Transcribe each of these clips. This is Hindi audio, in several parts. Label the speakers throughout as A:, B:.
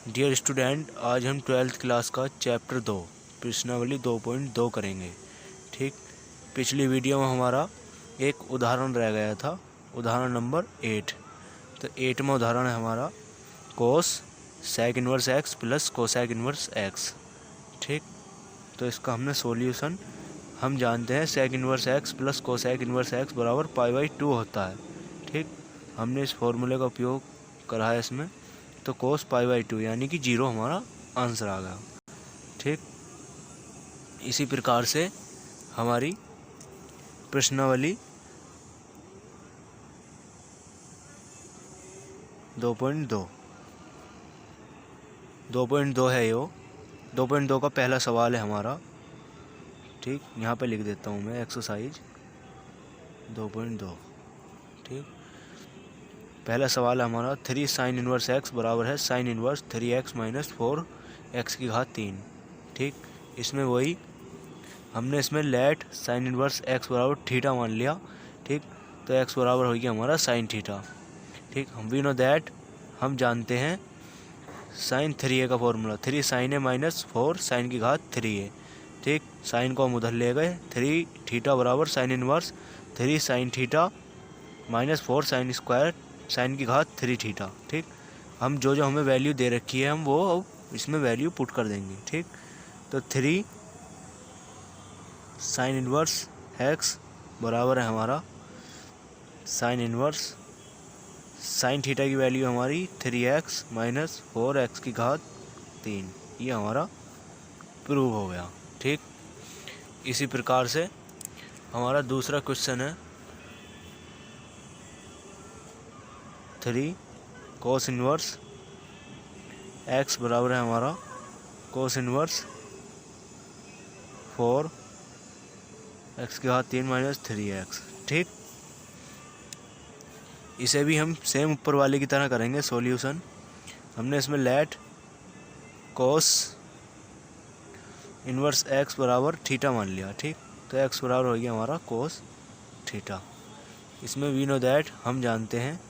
A: डियर स्टूडेंट, आज हम 12th क्लास का चैप्टर 2 प्रश्नावली 2.2 करेंगे। ठीक, पिछली वीडियो में हमारा एक उदाहरण रह गया था, उदाहरण नंबर 8। तो 8 में उदाहरण है हमारा cos sec inverse x plus cosec inverse x. ठीक, तो इसका हमने सॉल्यूशन, हम जानते हैं sec inverse x plus cosec inverse x बराबर π/2 होता है। ठीक, हमने इस फॉर्मूले का उपयोग करा है इसमें, तो कोस π/2 यानी कि 0 हमारा आंसर आ गया। ठीक, इसी प्रकार से हमारी प्रश्नावली 2.2 है। यो 2.2 का पहला सवाल है हमारा। ठीक, यहाँ पे लिख देता हूँ मैं, एक्सरसाइज 2.2। ठीक, पहला सवाल है हमारा 3 साइन इनवर्स एक्स बराबर है sine inverse 3x minus 4x की घात 3। ठीक, इसमें वही हमने इसमें लेट साइन इनवर्स एक्स बराबर थीटा मान लिया। ठीक, तो एक्स बराबर हो गया हमारा साइन थीटा। ठीक, हम वी नो दैट, हम जानते हैं साइन 3a का फॉर्मूला 3 साइन ए माइनस 4 साइन की घात 3a। ठीक, साइन को हम उधर ले गए, 3 थीटा बराबर sine inverse 3 sine theta minus 4 sine square sine की घात 3 थीटा। ठीक, हम जो हमें वैल्यू दे रखी है हम वो अब इसमें वैल्यू पुट कर देंगे। ठीक, तो 3 साइन इनवर्स एक्स बराबर है हमारा साइन इनवर्स साइन थीटा की वैल्यू हमारी 3x माइनस 4x की घात 3। ये हमारा प्रूव हो गया। ठीक, इसी प्रकार से हमारा दूसरा क्वेश्चन है 3 कोस इनवर्स x बराबर है हमारा कोस इनवर्स 4x की घात 3 माइनस 3x। ठीक, इसे भी हम सेम ऊपर वाले की तरह करेंगे सॉल्यूशन। हमने इसमें लेट कोस इनवर्स x बराबर थीटा मान लिया। ठीक, तो x बराबर हो गया हमारा कोस थीटा। इसमें वी नो दैट, हम जानते हैं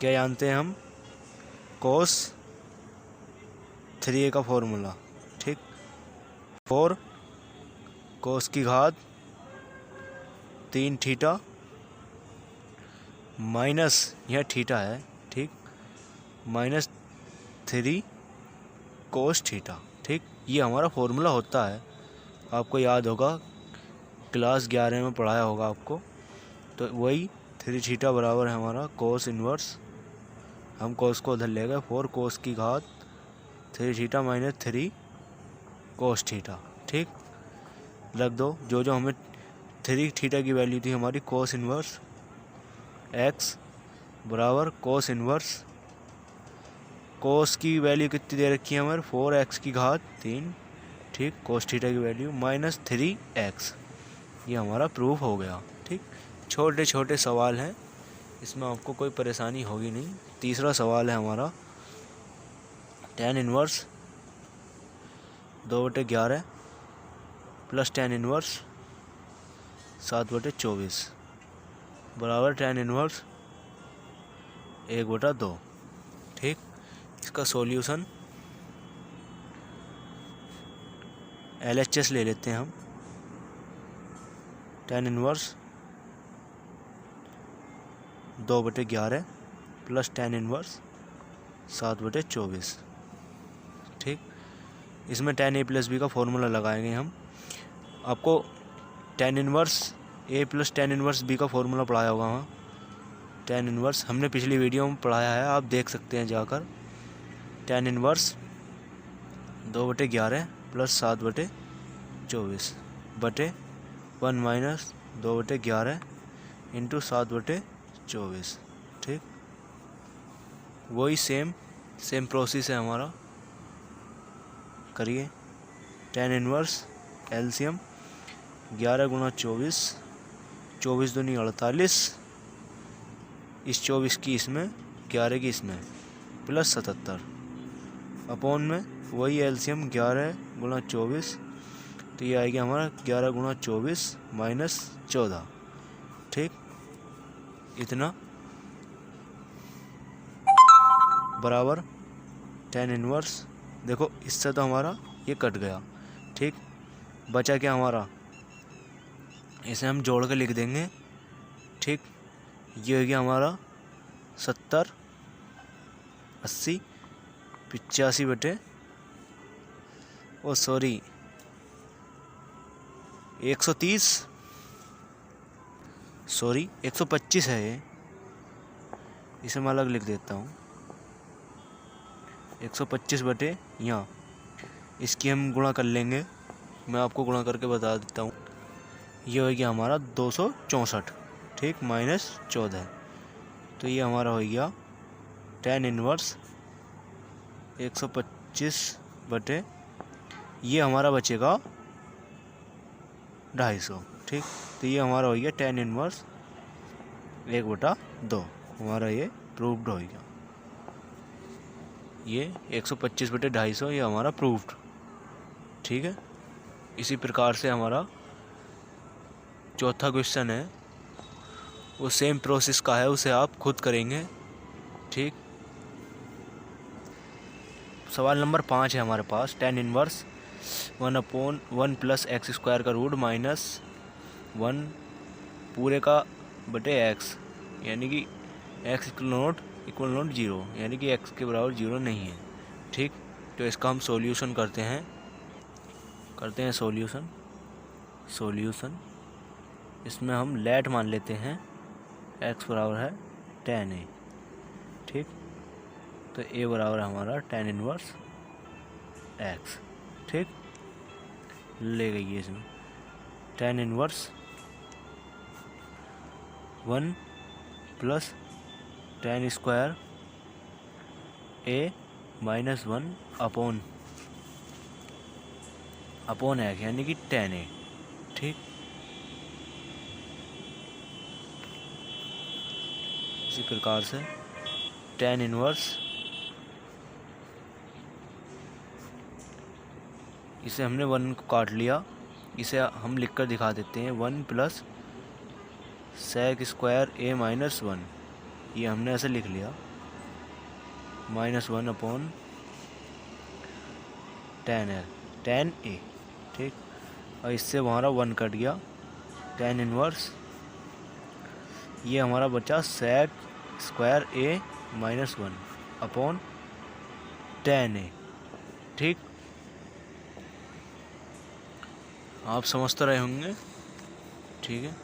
A: क्या जानते हैं हम, कोस 3a का फॉर्मूला। ठीक, 4 कोस की घात 3 थीटा माइनस, यह थीटा है। ठीक, माइनस 3 कोस थीटा। ठीक, ये हमारा फॉर्मूला होता है, आपको याद होगा, क्लास 11 में पढ़ाया होगा आपको। तो वही 3 थीटा बराबर है हमारा कोस इनवर्स, हम कोस को उधर ले गए, 4 कोस की घात 3 थीटा माइनस 3 कोस थीटा। ठीक, रख दो जो हमें 3 थीटा की वैल्यू थी हमारी कोस इनवर्स एक्स बराबर कोस इनवर्स, कोस की वैल्यू कितनी दे रखी है हमारे 4x की घात 3। ठीक, कोस थीटा की वैल्यू माइनस 3x। ये हमारा प्रूफ हो गया। ठीक, छोटे छोटे सवाल हैं, इसमें आपको कोई परेशानी होगी नहीं। तीसरा सवाल है हमारा tan inverse 2/11 plus tan inverse 7/24 बराबर tan इनवर्स 1/2। ठीक, इसका सॉल्यूशन LHS ले लेते हैं हम। tan inverse 2/11 plus tan inverse 7/24। ठीक, इसमें tan a प्लस बी का फॉर्मूला लगाएंगे हम। आपको tan inverse a plus tan inverse b का फॉर्मूला पढ़ाया होगा वहाँ। tan इनवर्स हमने पिछली वीडियो में पढ़ाया है, आप देख सकते हैं जाकर। tan इनवर्स 2/11 प्लस 7/24 बटे 1 माइनस 2/11 इंटू 7/24। ठीक, वही सेम प्रोसेस है हमारा, करिए। tan इनवर्स एलसीएम 11 गुना 24, 24 दूनी 48, इस 24 की इसमें 11 की इसमें प्लस 77 अपॉन में वही एलसीएम 11 गुना 24, तो ये आएगा हमारा 11 गुना 24 माइनस 14। ठीक, इतना बराबर tan इनवर्स, देखो इससे तो हमारा ये कट गया, ठीक। बचा क्या हमारा, इसे हम जोड़ के लिख देंगे, ठीक। ये हो गया हमारा 70, 80, 85 बटे 130, 125 है ये, इसे मैं अलग लिख देता हूँ। 125 बटे यहाँ, इसकी हम गुणा कर लेंगे, मैं आपको गुणा करके बता देता हूँ। ये हो गया हमारा 264, ठीक, -14, तो ये हमारा हो गया tan इनवर्स 125 बटे, ये हमारा बचेगा 250, ठीक। तो ये हमारा हो गया tan इनवर्स 1/2, हमारा ये प्रूव्ड हो गया। ये 125 बटे 250 ये हमारा प्रूव्ड, ठीक है। इसी प्रकार से हमारा चौथा क्वेश्चन है, वो सेम प्रोसेस का है, उसे आप खुद करेंगे, ठीक। सवाल नंबर 5 है हमारे पास, tan इनवर्स 1/1 + x² का रूट -1 पूरे का बटे x, यानी कि x इक्वल नोट 0, यानी कि x के बराबर 0 नहीं है, ठीक। तो इसका हम सॉल्यूशन करते हैं सॉल्यूशन। इसमें हम लेट मान लेते हैं, x बराबर है tan a, ठीक। तो a बराबर हमारा tan इनवर्स x, ठीक। ले गई है इसमें tan inverse 1 + tan² a -1 upon x, यानी कि tan a, ठीक। इसी प्रकार से tan इनवर्स, इसे हमने 1 को काट लिया, इसे हम लिख कर दिखा देते हैं, 1 + sec² a -1, ये हमने ऐसे लिख लिया, -1 अपॉन tan a, ठीक। और इससे हमारा 1 कट गया, tan इनवर्स, ये हमारा बचा sec² a -1 upon tan a, ठीक। आप समझ तो रहे होंगे, ठीक है।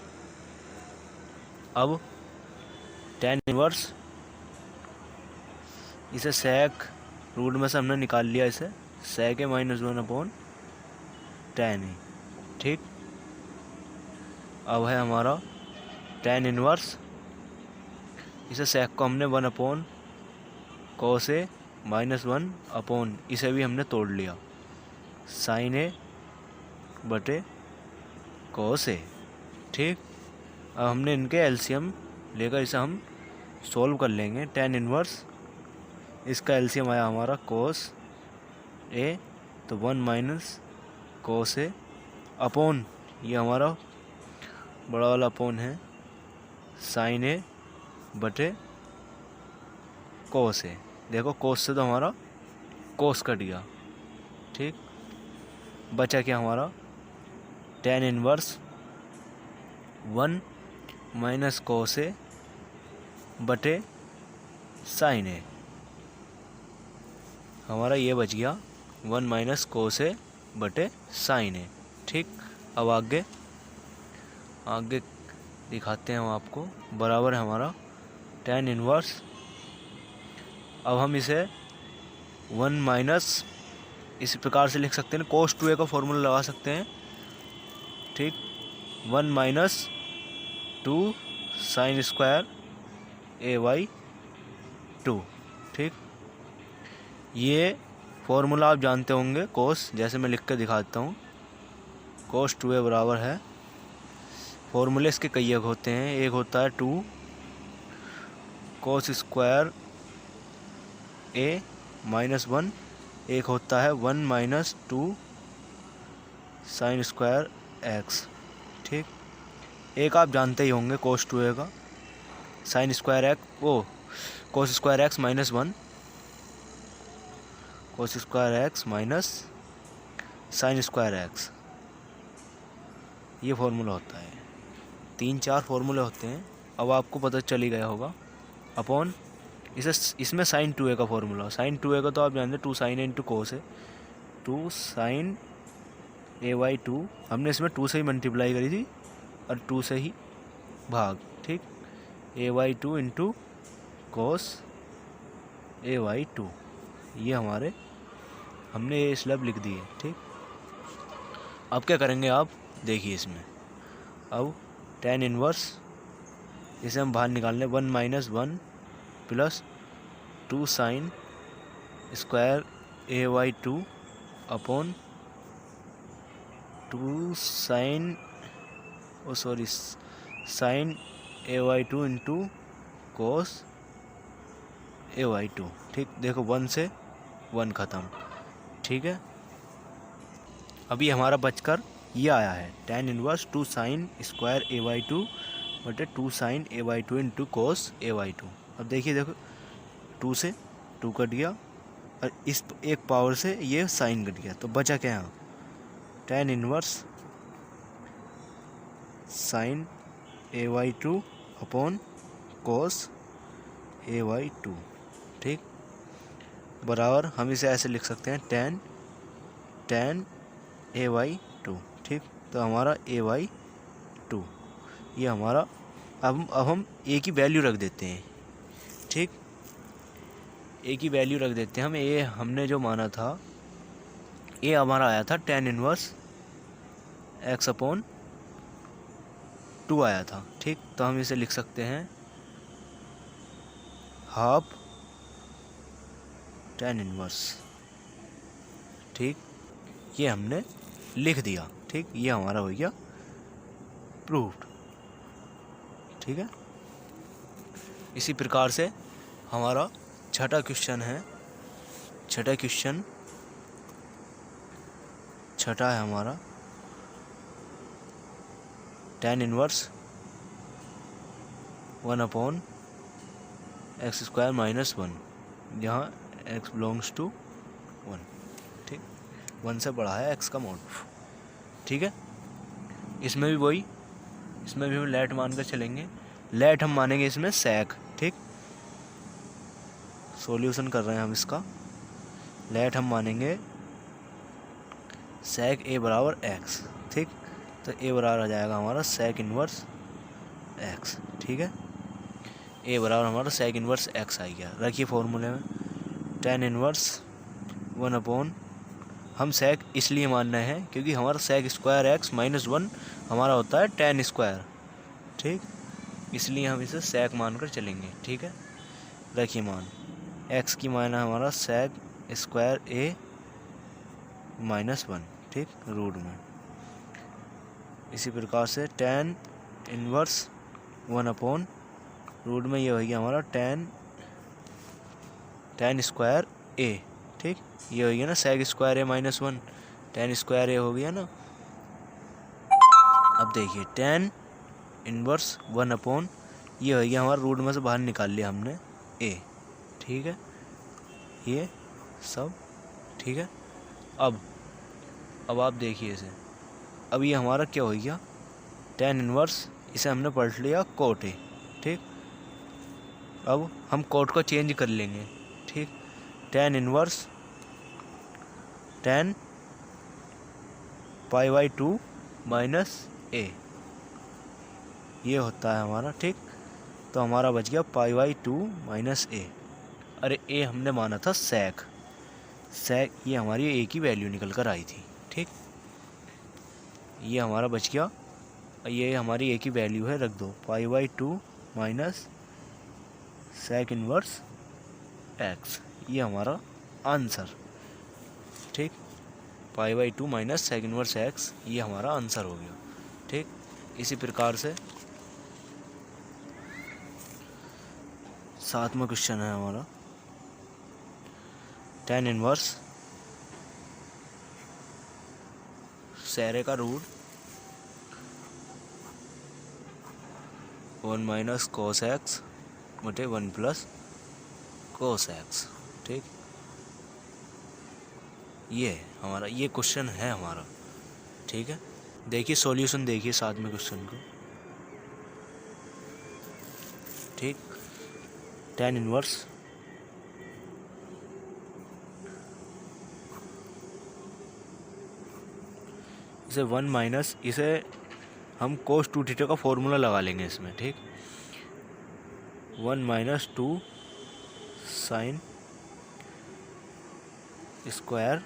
A: अब tan इनवर्स, इसे sec रूट में से हमने निकाल लिया, इसे sec a -1 upon tan a, ठीक। अब है हमारा tan इनवर्स, इसे sec को हमने 1 अपॉन cos a -1 अपॉन, इसे भी हमने तोड़ लिया, sin a बटे cos a, ठीक। अब हमने इनके एलसीएम लेकर इसे हम सॉल्व कर लेंगे। tan इनवर्स, इसका एलसीएम आया हमारा cos a, तो 1 - cos a अपॉन, ये हमारा बड़ा वाला अपॉन है, sin a बटे cos a, देखो cos से तो हमारा cos कट गया, ठीक। बचा क्या हमारा, tan इनवर्स 1 - cos a बटे sin a, हमारा ये बच गया 1 - cos a बटे sin a, ठीक। अब आगे दिखाते हैं हम आपको, बराबर है हमारा tan इनवर्स, अब हम इसे 1 - इसी प्रकार से लिख सकते हैं, cos 2a का फॉर्मूला लगा सकते हैं, ठीक। 1 - 2 sin² a/2, ठीक। ये फॉर्मूला आप जानते होंगे, cos, जैसे मैं लिख कर दिखा देता हूँ, cos 2a बराबर है, फॉर्मूले इसके कई एक होते हैं, एक होता है 2 cos² a -1, एक होता है 1 - 2 sin² x, ठीक। एक आप जानते ही होंगे cos 2a का, sin² x, cos² x -1, cos square x minus sine square x, ये फॉर्मूला होता है। 3-4 फॉर्मूले होते हैं, अब आपको पता चल ही गया होगा। अपॉन इसमें साइन 2a का फॉर्मूला, साइन 2a का तो आप जानते हैं 2 साइन इंटू कोस है, 2 साइन a/2, हमने इसमें 2 से ही मल्टीप्लाई करी थी और 2 से ही भाग, ठीक, a/2 इंटू कोस a/2, ये हमने ये स्लैब लिख दी है, ठीक। अब क्या करेंगे आप देखिए इसमें, अब tan इनवर्स इसे हम बाहर निकाल लें, 1 - 1 plus 2 sine square a/2 upon 2 sine sine a/2 into cos a/2, ठीक। देखो 1 से 1 ख़त्म, ठीक है। अभी हमारा बचकर ये आया है tan inverse 2 sine square a/2 बटे 2 sign a/2 into cos a/2। अब देखिए, देखो 2 से 2 कट गया और इस एक पावर से ये साइन कट गया, तो बचा क्या यहाँ, tan inverse sine a/2 upon कोस a/2, ठीक, बराबर हम इसे ऐसे लिख सकते हैं tan a/2, ठीक। तो हमारा a/2 ये हमारा, अब हम a की वैल्यू रख देते हैं, ठीक, a की वैल्यू रख देते हैं हम। a हमने जो माना था, a हमारा आया था tan इनवर्स x अपॉन 2 आया था, ठीक। तो हम इसे लिख सकते हैं हाफ tan इनवर्स, ठीक, ये हमने लिख दिया, ठीक, ये हमारा हो गया प्रूव्ड, ठीक है। इसी प्रकार से हमारा छठा क्वेश्चन है, छठा है हमारा tan inverse 1 upon x square minus 1, जहाँ x बिलोंग्स टू 1, ठीक, 1 से बड़ा है x का मॉड, ठीक है। इसमें भी वही, इसमें भी हम लेट मानकर चलेंगे, लेट हम मानेंगे इसमें sec, ठीक, सॉल्यूशन कर रहे हैं हम इसका, लेट हम मानेंगे sec a बराबर x, ठीक। तो a बराबर आ जाएगा हमारा sec इनवर्स x, ठीक है, a बराबर हमारा sec इनवर्स x आ गया। रखिए फॉर्मूले में tan इनवर्स 1 अपॉन, हम sec इसलिए मान रहे हैं क्योंकि हमारा sec स्क्वायर x माइनस 1 हमारा होता है tan स्क्वायर, ठीक, इसलिए हम इसे sec मानकर चलेंगे, ठीक है। रखिए मान, x की माना हमारा sec स्क्वायर a माइनस 1, ठीक, रूट में। इसी प्रकार से tan इनवर्स 1 अपॉन रूट में ये हो गया हमारा tan स्क्वायर a, ठीक, ये हो गया ना sec square a minus 1, tan square a हो गया ना। अब देखिए tan इनवर्स 1 अपॉन ये हो गया हमारा, रूट में से बाहर निकाल लिया हमने a, ठीक है, ये सब ठीक है। अब आप देखिए इसे, अब ये हमारा क्या हो गया tan इनवर्स, इसे हमने पढ़ लिया कोट a, ठीक। अब हम कोट को चेंज कर लेंगे, ठीक, tan inverse tan π/2 minus a, ये होता है हमारा, ठीक। तो हमारा बच गया π/2 माइनस a। अरे a हमने माना था sec, ये हमारी a की वैल्यू निकल कर आई थी, ठीक, ये हमारा बच गया, ये हमारी a की वैल्यू है, रख दो π/2 माइनस sec इनवर्स x, ये हमारा आंसर, ठीक, π/2 माइनस sec इनवर्स x, ये हमारा आंसर हो गया, ठीक। इसी प्रकार से 7वां क्वेश्चन है हमारा tan इनवर्स सेरे का रूट 1 माइनस कोस एक्स बटे 1 प्लस कोस एक्स, ठीक। ये है हमारा, ये क्वेश्चन है हमारा। ठीक है, देखिए सॉल्यूशन देखिए साथ में क्वेश्चन को। ठीक, tan इनवर्स इसे 1 माइनस, इसे हम cos 2 थीटा का फॉर्मूला लगा लेंगे इसमें। ठीक, 1 माइनस 2 साइन स्क्वायर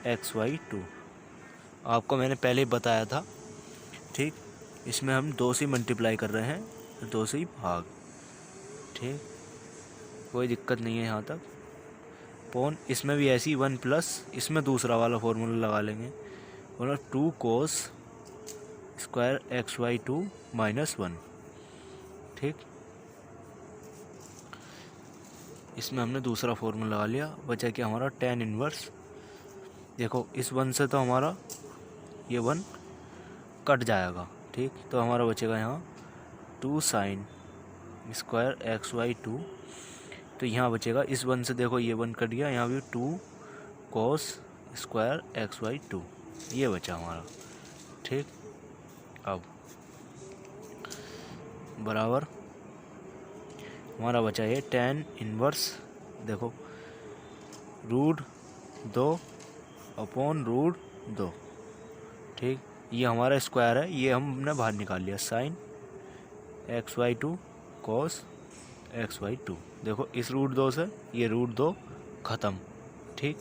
A: XY2। आपको मैंने पहले ही बताया था। ठीक, इसमें हम 2 से मल्टीप्लाई कर रहे हैं, 2 से भाग। ठीक, कोई दिक्कत नहीं है यहाँ तक। पॉन इसमें भी ऐसी 1 प्लस, इसमें दूसरा वाला फॉर्मूला लगा लेंगे, और 2 कोस स्क्वायर XY2 माइनस 1। ठीक, इसमें हमने दूसरा फॉर्मूला लगा लिया। बचा क्या हमारा tan इनवर्स। देखो इस 1 से तो हमारा ये 1 कट जाएगा। ठीक, तो हमारा बचेगा यहाँ 2 साइन स्क्वायर XY2। तो यहाँ बचेगा इस 1 से, देखो ये 1 कट गया, यहाँ भी 2 कोस स्क्वायर XY2, ये बचा हमारा। ठीक, अब बराबर हमारा बचा ये tan इनवर्स, देखो √2 अपॉन √2। ठीक, ये हमारा स्क्वायर है, ये हमने बाहर निकाल लिया, साइन XY2 कोस XY2। देखो इस √2 से ये √2 ख़त्म। ठीक,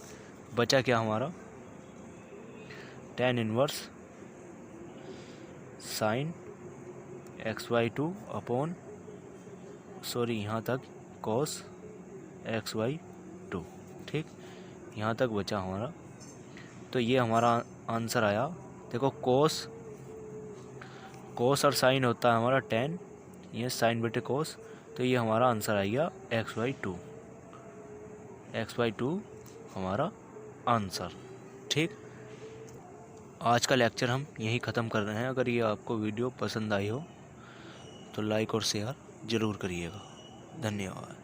A: बचा क्या हमारा tan inverse sine XY2 upon, sorry यहाँ तक cos XY2। ठीक, यहाँ तक बचा हमारा। तो ये हमारा आंसर आया। देखो कोस और साइन होता है हमारा tan, ये साइन बटे कोस, तो ये हमारा आंसर आएगा XY2 हमारा आंसर। ठीक, आज का लेक्चर हम यहीं ख़त्म कर रहे हैं। अगर ये आपको वीडियो पसंद आई हो तो लाइक और शेयर ज़रूर करिएगा। धन्यवाद।